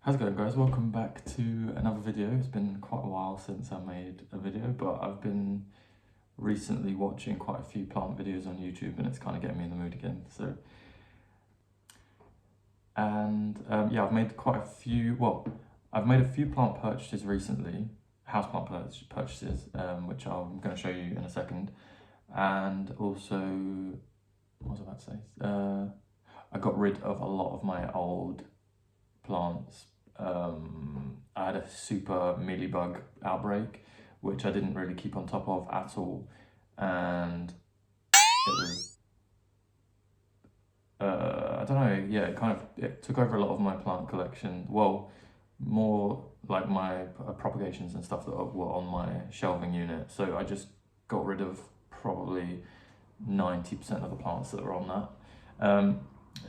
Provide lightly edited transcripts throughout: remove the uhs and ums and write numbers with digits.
How's it going, guys? Welcome back to another video. It's been quite a while since I made a video, but I've been recently watching quite a few plant videos on YouTube and it's kind of getting me in the mood again. Yeah, I've made quite a few, I've made a few plant purchases recently, houseplant purchases, which I'm going to show you in a second. And also, what was I about to say? I got rid of a lot of my old plants. I had a super mealybug outbreak, which I didn't really keep on top of at all, and I don't know, yeah, it took over a lot of my plant collection. Well, more like my propagations and stuff that were on my shelving unit. So I just got rid of probably 90% of the plants that were on that.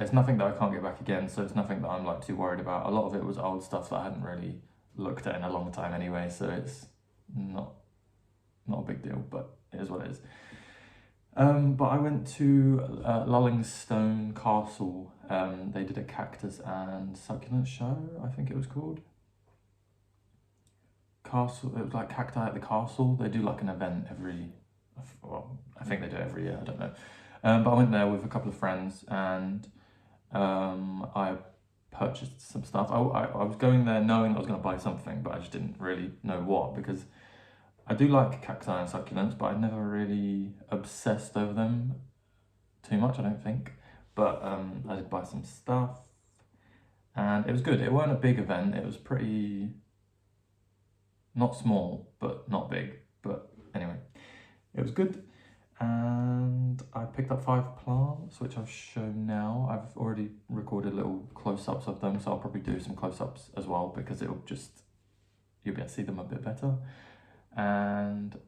It's nothing that I can't get back again, so it's nothing that I'm like too worried about. A lot of it was old stuff that I hadn't really looked at in a long time anyway, so it's not a big deal, but it is what it is. But I went to Lullingstone Castle. They did a Cactus and Succulent show, I think it was called. It was like Cacti at the Castle. They do like an event well, I think they do it every year, I don't know. But I went there with a couple of friends and I purchased some stuff. I was going there knowing I was going to buy something, but I just didn't really know what, because I do like cacti and succulents, but I never really obsessed over them too much, I don't think. But I did buy some stuff and it was good. It weren't a big event, it was pretty, not small, but not big. But anyway, it was good. And I picked up 5 plants, which I'll show now. I've already recorded little close-ups of them, so I'll probably do some close-ups as well, because you'll be able to see them a bit better. And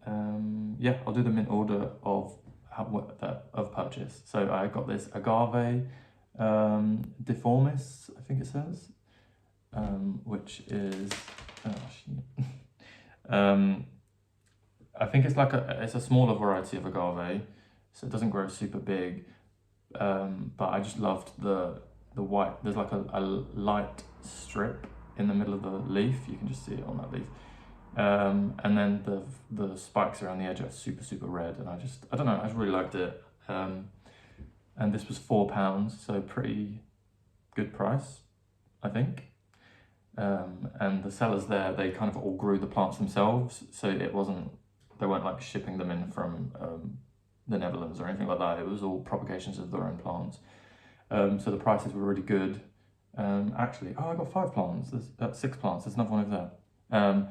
yeah, I'll do them in order of purchase. So I got this agave deformis, I think it says, which is I think it's like it's a smaller variety of agave, so it doesn't grow super big. But I just loved the white. There's like a light strip in the middle of the leaf. You can just see it on that leaf. And then the spikes around the edge are super red, and I don't know, I just really liked it. And this was £4, so pretty good price, I think. And the sellers there, they kind of all grew the plants themselves, so they weren't like shipping them in from the Netherlands or anything like that. It was all propagations of their own plants. So the prices were really good. Actually, I got 5 plants. There's 6 plants. There's another one over there.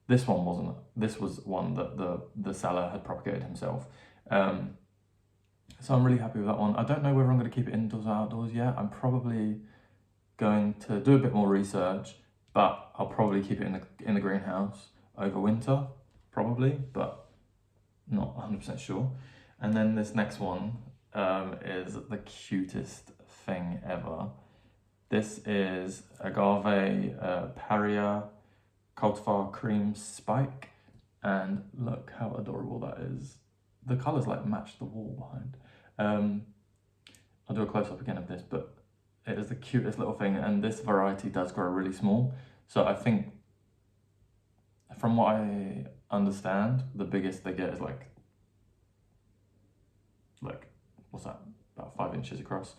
This one wasn't. This was one that the seller had propagated himself. So I'm really happy with that one. I don't know whether I'm going to keep it indoors or outdoors yet. I'm probably going to do a bit more research, but I'll probably keep it in the greenhouse over winter, probably, but not 100% sure. And then this next one is the cutest thing ever. This is agave Paria cultivar cream spike, and look how adorable that is. The colours like match the wall behind. I'll do a close-up again of this, but it is the cutest little thing, and this variety does grow really small. So I think, from what I understand, the biggest they get is like what's that, about 5 inches across.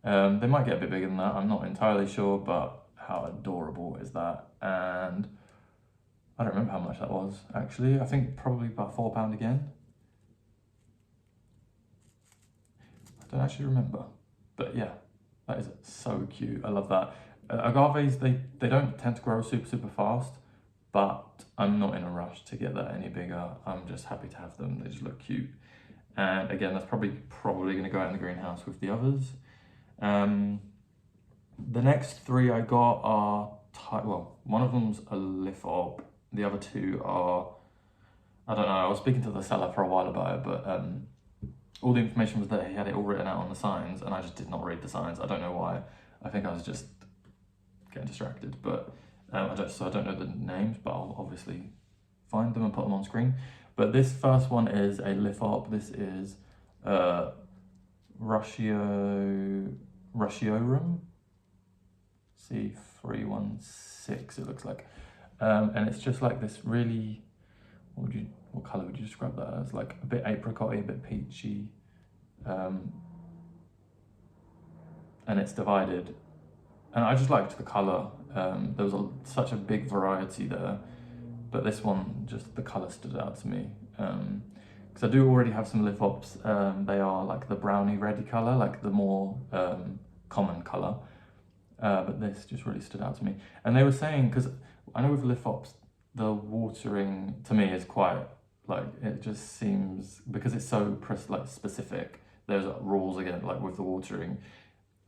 They might get a bit bigger than that, I'm not entirely sure, but how adorable is that? And I don't remember how much that was, actually. I think probably about £4 again. I don't actually remember, but yeah, that is so cute. I love that. Agaves, they don't tend to grow super fast, but I'm not in a rush to get that any bigger. I'm just happy to have them. They just look cute. And again, that's probably going to go out in the greenhouse with the others. The next 3 I got are, one of them's a Lithop. The other 2 are, I don't know, I was speaking to the seller for a while about it, but all the information was there. He had it all written out on the signs, and I just did not read the signs. I don't know why. I think I was just getting distracted, but I don't know the names, but I'll obviously find them and put them on screen. But this first one is a Lithop. This is Rushiorum. C316 it looks like. And it's just like this really, what colour would you describe that as? Like a bit apricot-y, a bit peachy. And it's divided. And I just liked the colour. There was such a big variety there. But this one, just the colour stood out to me. Because I do already have some Lithops. They are like the browny reddy colour, like the more common colour. But this just really stood out to me. And they were saying, because I know with Lithops, the watering to me is quite, like, it just seems, because it's so specific, there's rules again, like with the watering,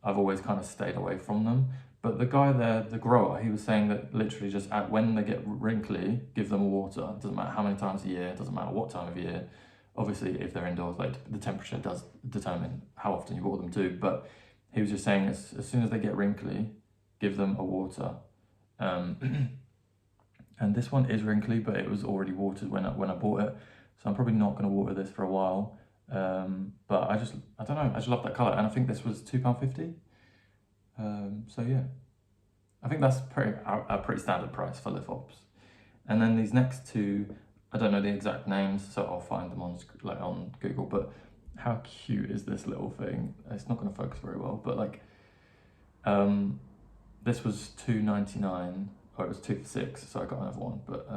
I've always kind of stayed away from them. But the guy there, the grower, he was saying that literally just when they get wrinkly, give them water. It doesn't matter how many times a year, it doesn't matter what time of year. Obviously, if they're indoors, like the temperature does determine how often you water them too. But he was just saying as soon as they get wrinkly, give them a water. And this one is wrinkly, but it was already watered when I bought it. So I'm probably not going to water this for a while. But I don't know, I just love that colour. And I think this was £2.50. So yeah, I think that's a pretty standard price for Lithops. And then these next two, I don't know the exact names, so I'll find them on Google. But how cute is this little thing? It's not going to focus very well, but like, this was £2.99, or it was 2 for £6, so I got another one. But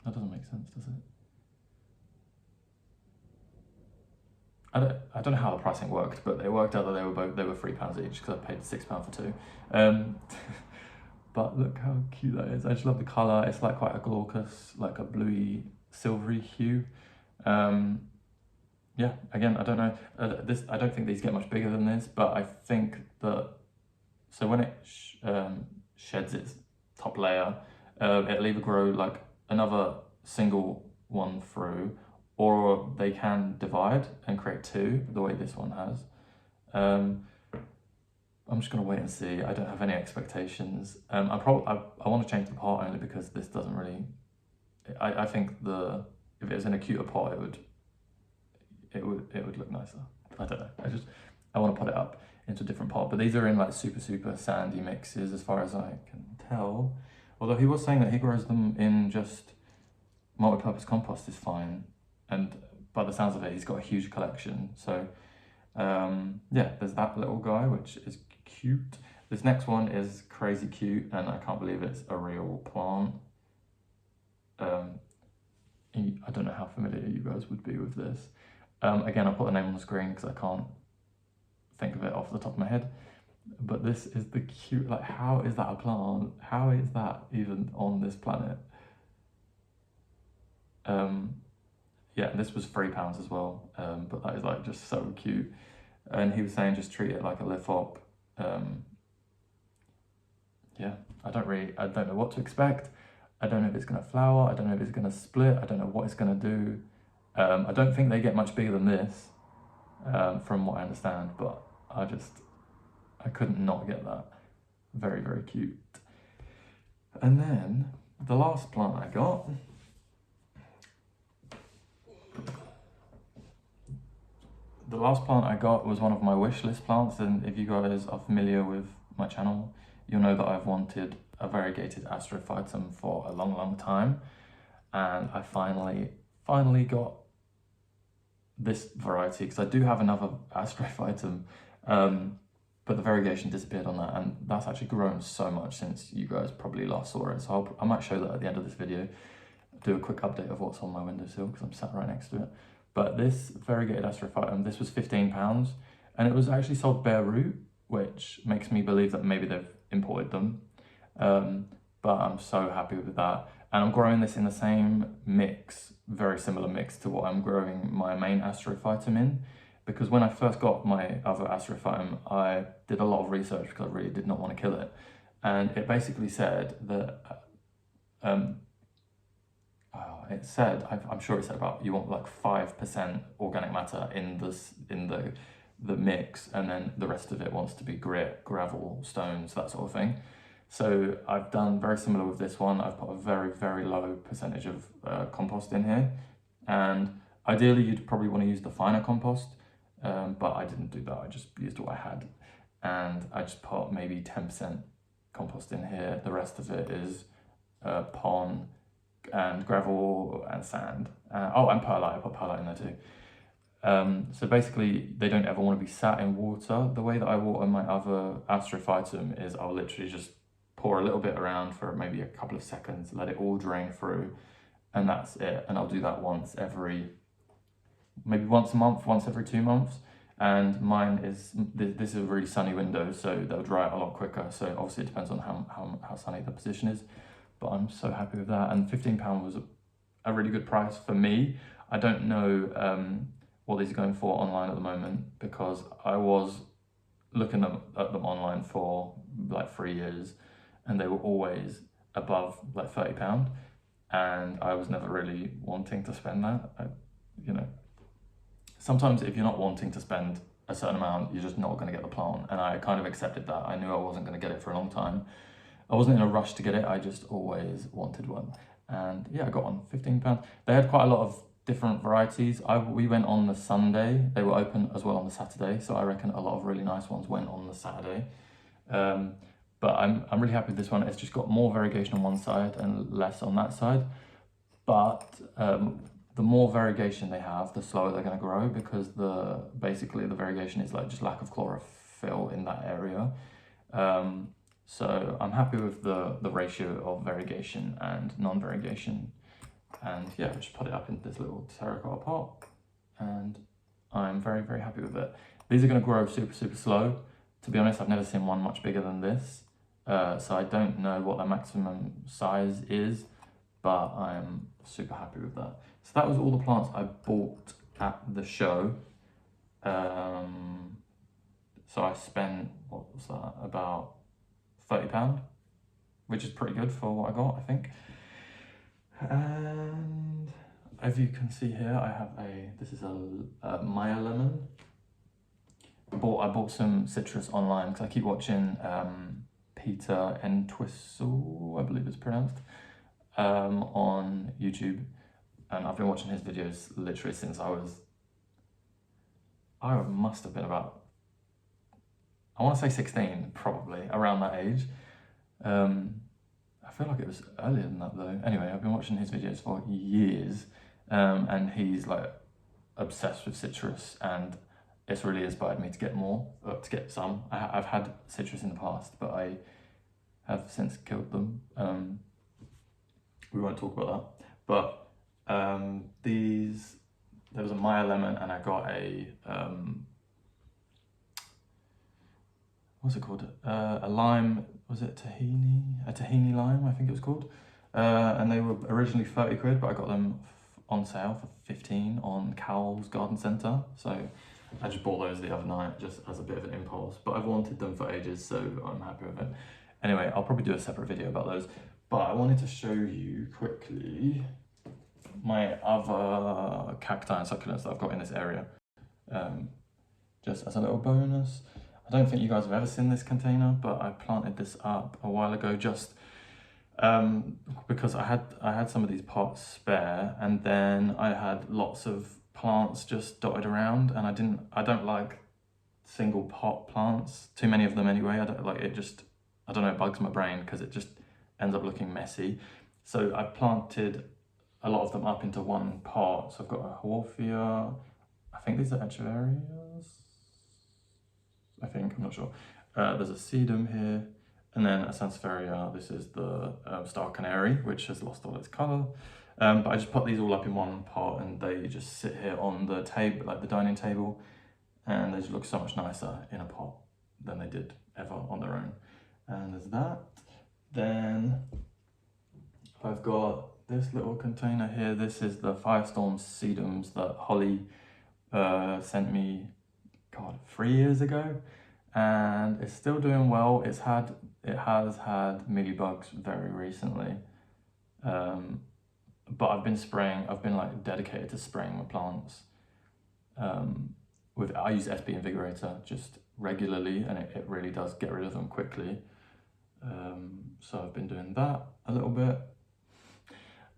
that doesn't make sense, does it? I don't know how the pricing worked, but it worked out that they were £3 each because I paid £6 for two. But look how cute that is. I just love the colour. It's like quite a glaucous, like a bluey, silvery hue. Yeah, again, I don't know. I don't think these get much bigger than this, but I think that, so when it sheds its top layer, it'll either grow like another single one through, or they can divide and create two, the way this one has. I'm just gonna wait and see. I don't have any expectations. I want to change the pot only because this doesn't really. I think if it was in a cuter pot, it would look nicer. I don't know. I want to put it up into a different pot. But these are in like super sandy mixes, as far as I can tell. Although he was saying that he grows them in just multi-purpose compost is fine. And by the sounds of it, he's got a huge collection. So yeah, there's that little guy, which is cute. This next one is crazy cute, and I can't believe it's a real plant. I don't know how familiar you guys would be with this. Again, I'll put the name on the screen because I can't think of it off the top of my head. But this is the cute, like, how is that a plant? How is that even on this planet? Yeah, this was £3 as well, but that is like just so cute. And he was saying just treat it like a Lithop. Yeah, I don't know what to expect. I don't know if it's gonna flower. I don't know if it's gonna split. I don't know what it's gonna do. I don't think they get much bigger than this, from what I understand, but I couldn't not get that. Very cute. And then the last plant I got, was one of my wish list plants. And if you guys are familiar with my channel, you'll know that I've wanted a variegated astrophytum for a long time, and I finally got this variety, because I do have another astrophytum, but the variegation disappeared on that, and that's actually grown so much since you guys probably last saw it. So I might show that at the end of this video, do a quick update of what's on my windowsill, because I'm sat right next to it. But this variegated astrophytum, this was £15, and it was actually sold bare root, which makes me believe that maybe they've imported them. But I'm so happy with that. And I'm growing this in the same mix, very similar mix to what I'm growing my main astrophytum in. Because when I first got my other astrophytum, I did a lot of research because I really did not want to kill it. And it basically said that, I'm sure it said about, you want like 5% organic matter in the mix, and then the rest of it wants to be grit, gravel, stones, that sort of thing. So I've done very similar with this one. I've put a very low percentage of compost in here, and ideally you'd probably want to use the finer compost, but I didn't do that. I just used what I had, and I just put maybe 10% compost in here. The rest of it is pond and gravel and sand. Oh, and perlite. I put perlite in there too. So basically, they don't ever want to be sat in water. The way that I water my other astrophytum is I'll literally just pour a little bit around for maybe a couple of seconds, let it all drain through, and that's it. And I'll do that maybe once a month, once every 2 months. And mine is, this is a really sunny window, so they'll dry out a lot quicker. So obviously it depends on how sunny the position is, but I'm so happy with that. And £15 was a really good price for me. I don't know what these are going for online at the moment, because I was looking at them online for like 3 years, and they were always above like £30, and I was never really wanting to spend that. You know, sometimes if you're not wanting to spend a certain amount, you're just not going to get the plant, and I kind of accepted that. I knew I wasn't going to get it for a long time. I wasn't in a rush to get it, I just always wanted one. And yeah, I got one, £15. They had quite a lot of different varieties. We went on the Sunday, they were open as well on the Saturday, so I reckon a lot of really nice ones went on the Saturday. But I'm really happy with this one. It's just got more variegation on one side and less on that side. But the more variegation they have, the slower they're going to grow, because basically the variegation is like just lack of chlorophyll in that area. So I'm happy with the ratio of variegation and non-variegation. And yeah, I just put it up in this little terracotta pot, and I'm very, very happy with it. These are going to grow super, super slow. To be honest, I've never seen one much bigger than this. So I don't know what their maximum size is, but I'm super happy with that. So that was all the plants I bought at the show. So I spent, what was that, about £30, which is pretty good for what I got, I think. And as you can see here, I have this is a Maya lemon. I bought some citrus online because I keep watching Peter Entwistle, I believe it's pronounced, on YouTube, and I've been watching his videos literally since I must have been about, I want to say 16, probably around that age. I feel like it was earlier than that though. Anyway, I've been watching his videos for years, and he's like obsessed with citrus, and it's really inspired me to get some. I've had citrus in the past, but I have since killed them. We won't talk about that. But there was a Maya lemon, and I got a what's it called? A lime. Was it tahini? A tahini lime, I think it was called. And they were originally 30 quid, but I got them on sale for 15 on Cowell's Garden Centre. So I just bought those the other night, just as a bit of an impulse. But I've wanted them for ages, so I'm happy with it. Anyway, I'll probably do a separate video about those. But I wanted to show you quickly my other cacti and succulents that I've got in this area. Just as a little bonus. I don't think you guys have ever seen this container, but I planted this up a while ago just because I had some of these pots spare, and then I had lots of plants just dotted around, and I don't like single pot plants, too many of them anyway. I don't like it, I don't know, it bugs my brain because it just ends up looking messy. So I planted a lot of them up into one pot. So I've got a Haworthia, I think these are Echeverias, I'm not sure. There's a sedum here, and then a Sansevieria. This is the Star Canary, which has lost all its colour. But I just put these all up in one pot, and they just sit here on the table, like the dining table, and they just look so much nicer in a pot than they did ever on their own. And there's that. Then I've got this little container here. This is the Firestorm sedums that Holly sent me, God, 3 years ago, and it's still doing well. It has had mealybugs very recently, but I've been like dedicated to spraying my plants. I use SB Invigorator just regularly, and it really does get rid of them quickly. So I've been doing that a little bit,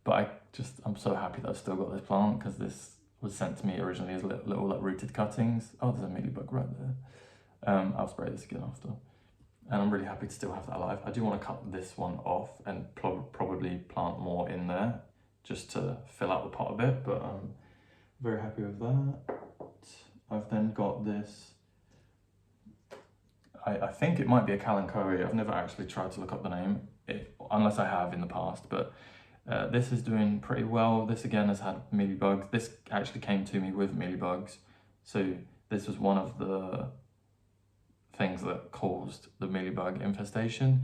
but I'm so happy that I've still got this plant, because this was sent to me originally as little like rooted cuttings. Oh, there's a mealybug right there. I'll spray this again after. And I'm really happy to still have that alive. I do want to cut this one off and probably plant more in there just to fill out the pot a bit, but I'm very happy with that. I've then got this, I think it might be a Kalanchoe. I've never actually tried to look up the name, unless I have in the past, but this is doing pretty well. This again has had mealybugs. This actually came to me with mealybugs. So this was one of the things that caused the mealybug infestation.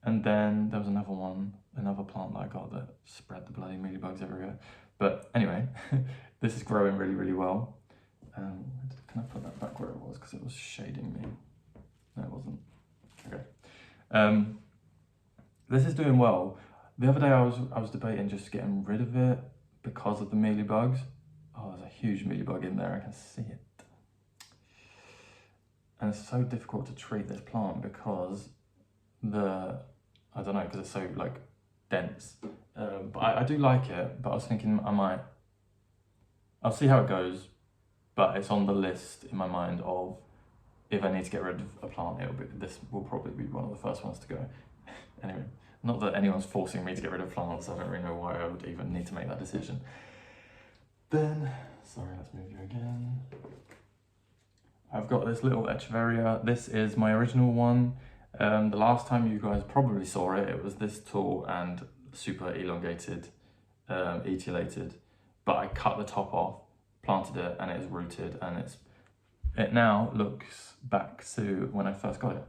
And then there was another plant that I got that spread the bloody mealybugs everywhere. But anyway, this is growing really, really well. Can I put that back where it was? Because it was shading me. No, it wasn't. Okay. This is doing well. The other day I was debating just getting rid of it because of the mealybugs. Oh, there's a huge mealybug in there, I can see it. And it's so difficult to treat this plant because I don't know, because it's so like dense. But I do like it, but I was thinking I'll see how it goes, but it's on the list in my mind of if I need to get rid of a plant, this will probably be one of the first ones to go. Anyway, not that anyone's forcing me to get rid of plants, I don't really know why I would even need to make that decision. Then, sorry, let's move you again. I've got this little Echeveria. This is my original one. The last time you guys probably saw it, it was this tall and super elongated, etiolated, but I cut the top off, planted it, and it is rooted, and it now looks back to when I first got it,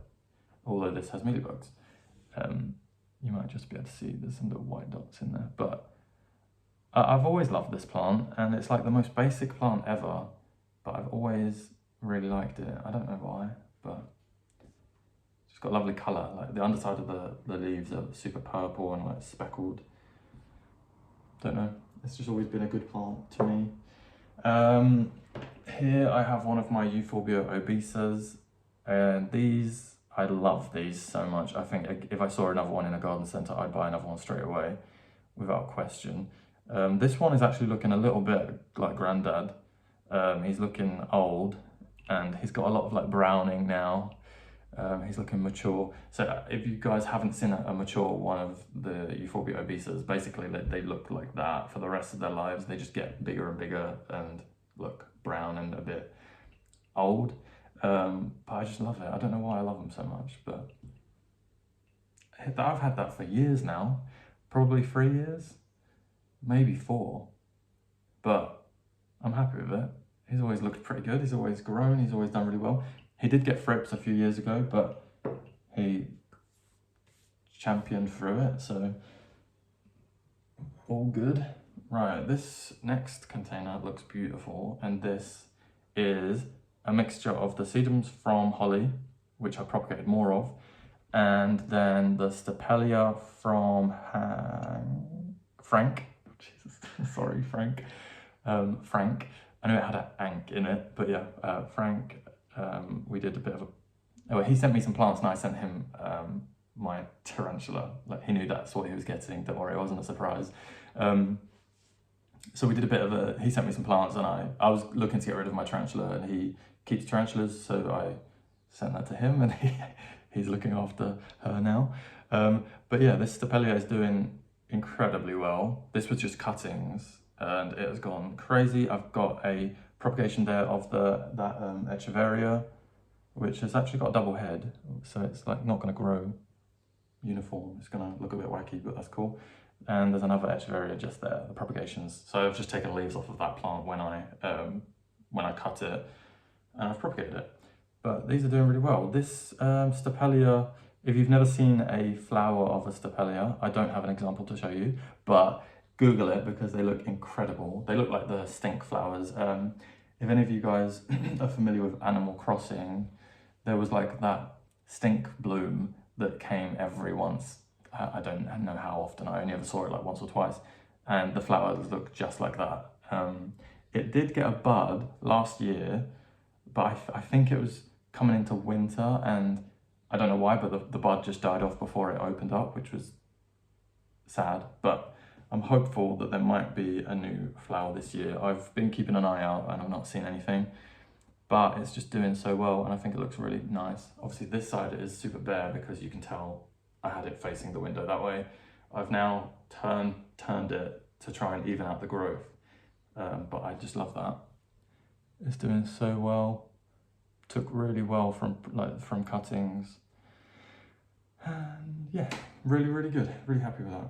although this has mealybugs. You might just be able to see there's some little white dots in there, but I've always loved this plant, and it's like the most basic plant ever, but I've always really liked it. I don't know why, but it's got a lovely colour. Like the underside of the leaves are super purple and like speckled. Don't know, it's just always been a good plant to me. Here I have one of my Euphorbia obesas, and these, I love these so much. I think if I saw another one in a garden centre, I'd buy another one straight away, without question. This one is actually looking a little bit like Grandad. He's looking old, and he's got a lot of like browning now. He's looking mature. So if you guys haven't seen a mature one of the Euphorbia obesas, basically they look like that for the rest of their lives. They just get bigger and bigger and look brown and a bit old. But I just love it. I don't know why I love them so much, but I've had that for years now, probably 3 years, maybe 4, but I'm happy with it. He's always looked pretty good. He's always grown. He's always done really well. He did get thrips a few years ago, but he championed through it, so all good. Right, this next container looks beautiful, and this is a mixture of the sedums from Holly, which I propagated more of, and then the Stapelia from Frank. Jesus, sorry, Frank. Frank. I know it had an ank in it, but yeah, Frank. We did a bit of well, he sent me some plants and I sent him my tarantula. Like, he knew that's what he was getting, don't worry, it wasn't a surprise. So we did a bit of he sent me some plants, and I was looking to get rid of my tarantula, and he keeps tarantulas, so I sent that to him, and he's looking after her now. But yeah, this Stapelia is doing incredibly well. This was just cuttings, and it has gone crazy. I've got a propagation there of that Echeveria, which has actually got a double head, so it's like not going to grow uniform. It's going to look a bit wacky, but that's cool. And there's another Echeveria just there, the propagations. So I've just taken leaves off of that plant when I cut it, and I've propagated it. But these are doing really well. This Stapelia, if you've never seen a flower of a Stapelia, I don't have an example to show you, but Google it because they look incredible. They look like the stink flowers. If any of you guys are familiar with Animal Crossing, there was like that stink bloom that came every once. I don't know how often, I only ever saw it like once or twice, and the flowers look just like that. It did get a bud last year, but I think it was coming into winter, and I don't know why, but the bud just died off before it opened up, which was sad, but I'm hopeful that there might be a new flower this year. I've been keeping an eye out and I've not seen anything, but it's just doing so well and I think it looks really nice. Obviously this side is super bare because you can tell I had it facing the window that way. I've now turned it to try and even out the growth, but I just love that. It's doing so well. Took really well from cuttings. And yeah, really, really good. Really happy with that.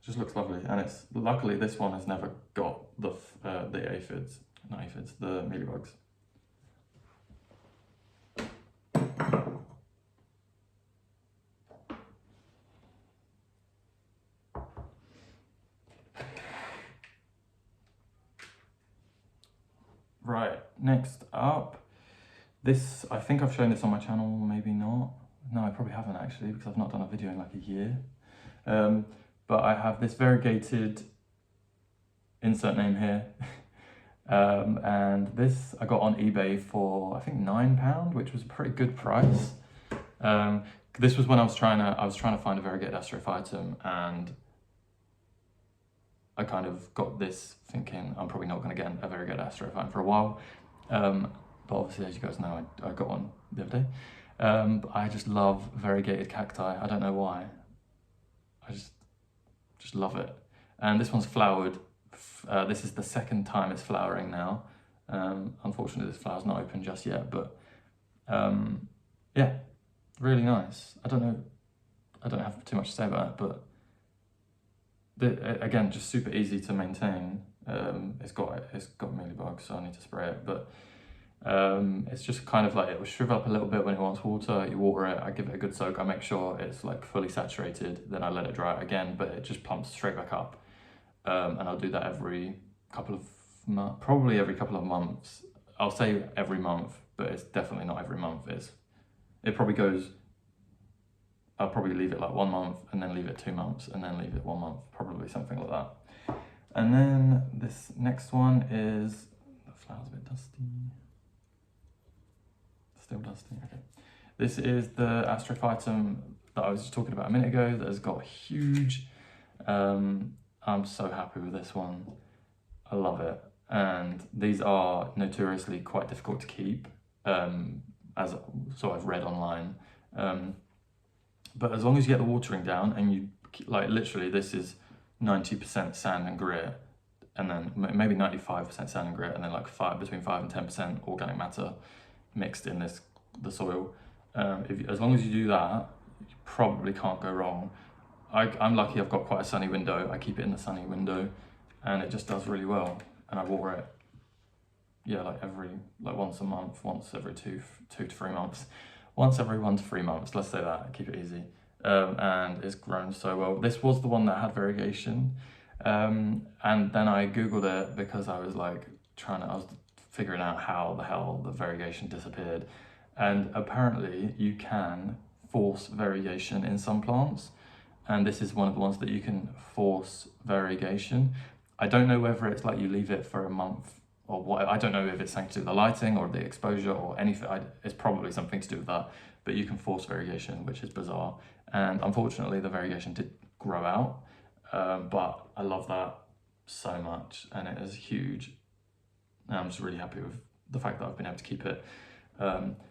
It just looks lovely. And it's luckily this one has never got the aphids, not aphids, the mealybugs. Right, next up, this, I think I've shown this on my channel, maybe not. No, I probably haven't actually, because I've not done a video in like a year. But I have this variegated, insert name here. And this I got on eBay for, I think £9, which was a pretty good price. This was when I was trying to find a variegated astrophytum, and I kind of got this thinking I'm probably not going to get a variegated astrophytum for a while. But obviously, as you guys know, I got one the other day. But I just love variegated cacti. I don't know why. I just love it. And this one's flowered. This is the second time it's flowering now. Unfortunately, this flower's not open just yet, but yeah, really nice. I don't have too much to say about it, but again, just super easy to maintain. It's got mealybugs, so I need to spray it, but it's just kind of like, it will shrivel up a little bit when it wants water. You water it, I give it a good soak, I make sure it's like fully saturated, then I let it dry out again, but it just plumps straight back up. And I'll do that every couple of months, probably every couple of months. I'll say every month, but it's definitely not every month. It probably goes, I'll probably leave it like 1 month and then leave it 2 months and then leave it 1 month, probably something like that. And then this next one is, the flower's a bit dusty. Still dusty, okay. This is the astrophytum that I was just talking about a minute ago that has got huge. I'm so happy with this one. I love it. And these are notoriously quite difficult to keep, so I've read online. But as long as you get the watering down and you, like literally this is 90% sand and grit, and then maybe 95% sand and grit, and then like between 5 and 10% organic matter mixed in the soil. As long as you do that, you probably can't go wrong. I'm lucky I've got quite a sunny window. I keep it in the sunny window and it just does really well. And I water it, yeah, like once a month, once every two to 3 months. Once every 1 to 3 months, let's say that, keep it easy. And it's grown so well. This was the one that had variegation. And then I Googled it because I was like I was figuring out how the hell the variegation disappeared. And apparently you can force variegation in some plants. And this is one of the ones that you can force variegation. I don't know whether it's like you leave it for a month or what. I don't know if it's something to do with the lighting or the exposure or anything. It's probably something to do with that, but you can force variegation, which is bizarre. And unfortunately the variegation did grow out, but I love that so much and it is huge. And I'm just really happy with the fact that I've been able to keep it.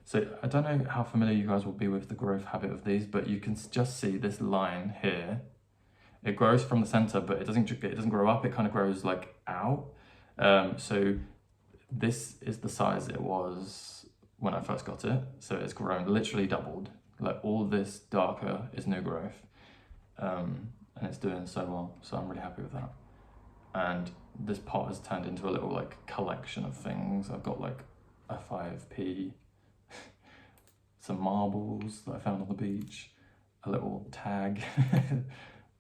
So I don't know how familiar you guys will be with the growth habit of these, but you can just see this line here. It grows from the center, but it doesn't grow up. It kind of grows like out. So this is the size it was when I first got it. So it's grown, literally doubled. Like all this darker is new growth, and it's doing so well. So I'm really happy with that. And this pot has turned into a little like collection of things. I've got like a 5p, some marbles that I found on the beach, a little tag.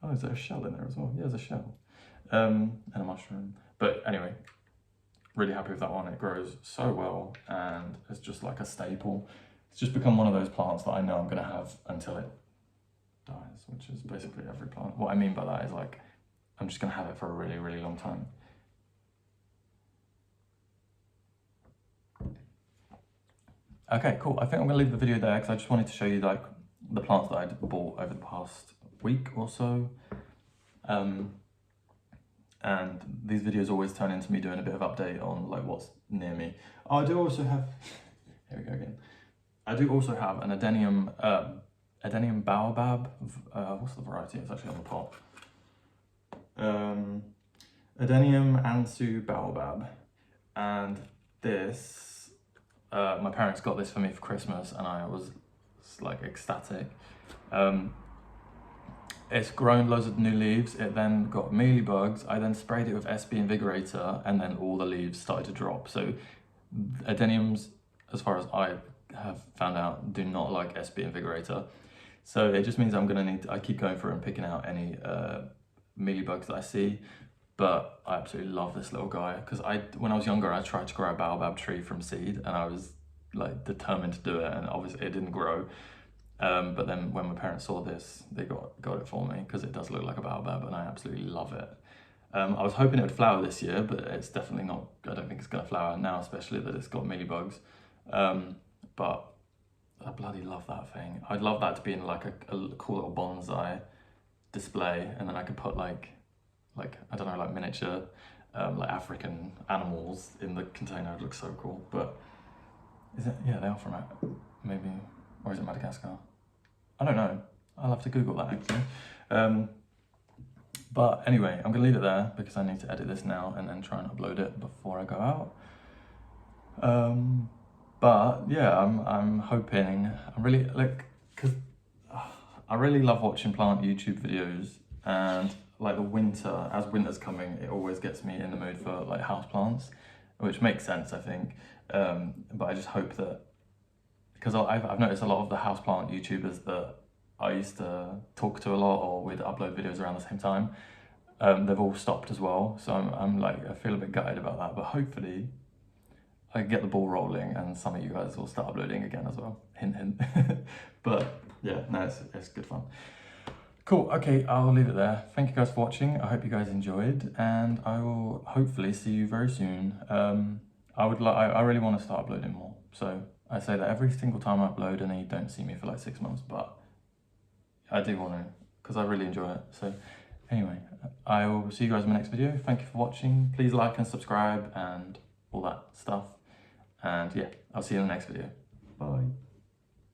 Oh, is there a shell in there as well? Yeah, there's a shell, and a mushroom. But anyway, really happy with that one. It grows so well and it's just like a staple. It's just become one of those plants that I know I'm gonna have until it dies, which is basically every plant. What I mean by that is like, I'm just gonna have it for a really, really long time. Okay, cool. I think I'm gonna leave the video there because I just wanted to show you like the plants that I'd bought over the past week or so. and these videos always turn into me doing a bit of update on like what's near me. Oh, I do also have, here we go again. I do also have an Adenium baobab. What's the variety? It's actually on the pot. Adenium Ansu baobab, and this, my parents got this for me for Christmas, and I was like ecstatic. It's grown loads of new leaves. It then got mealybugs. I then sprayed it with SB Invigorator, and then all the leaves started to drop. So Adeniums, as far as I have found out, do not like SB Invigorator. So it just means I'm gonna I keep going through and picking out any mealybugs that I see. But I absolutely love this little guy, because when I was younger, I tried to grow a baobab tree from seed, and I was like determined to do it, and obviously it didn't grow. But then when my parents saw this, they got it for me, because it does look like a baobab, and I absolutely love it. I was hoping it would flower this year, but it's definitely not. I don't think it's going to flower now, especially that it's got mealybugs. But I bloody love that thing. I'd love that to be in like a cool little bonsai display, and then I could put like I don't know, like miniature like African animals in the container. It looks so cool. But is it? Yeah, they are from maybe, or is it Madagascar? I don't know. I'll have to Google that actually. But anyway, I'm gonna leave it there because I need to edit this now and then try and upload it before I go out. But yeah, I'm hoping, I'm really because I really love watching plant YouTube videos, and like the winter, as winter's coming, it always gets me in the mood for like houseplants, which makes sense, I think. But I just hope that, because I've noticed a lot of the houseplant YouTubers that I used to talk to a lot, or we'd upload videos around the same time, they've all stopped as well. So I'm like, I feel a bit gutted about that, but hopefully I can get the ball rolling and some of you guys will start uploading again as well. Hint, hint. But yeah, no, it's good fun. Cool, okay, I'll leave it there. Thank you guys for watching. I hope you guys enjoyed, and I will hopefully see you very soon. I really want to start uploading more. So I say that every single time I upload, and then you don't see me for like 6 months, but I do want to, because I really enjoy it. So anyway, I will see you guys in my next video. Thank you for watching. Please like and subscribe and all that stuff. And yeah, I'll see you in the next video. Bye.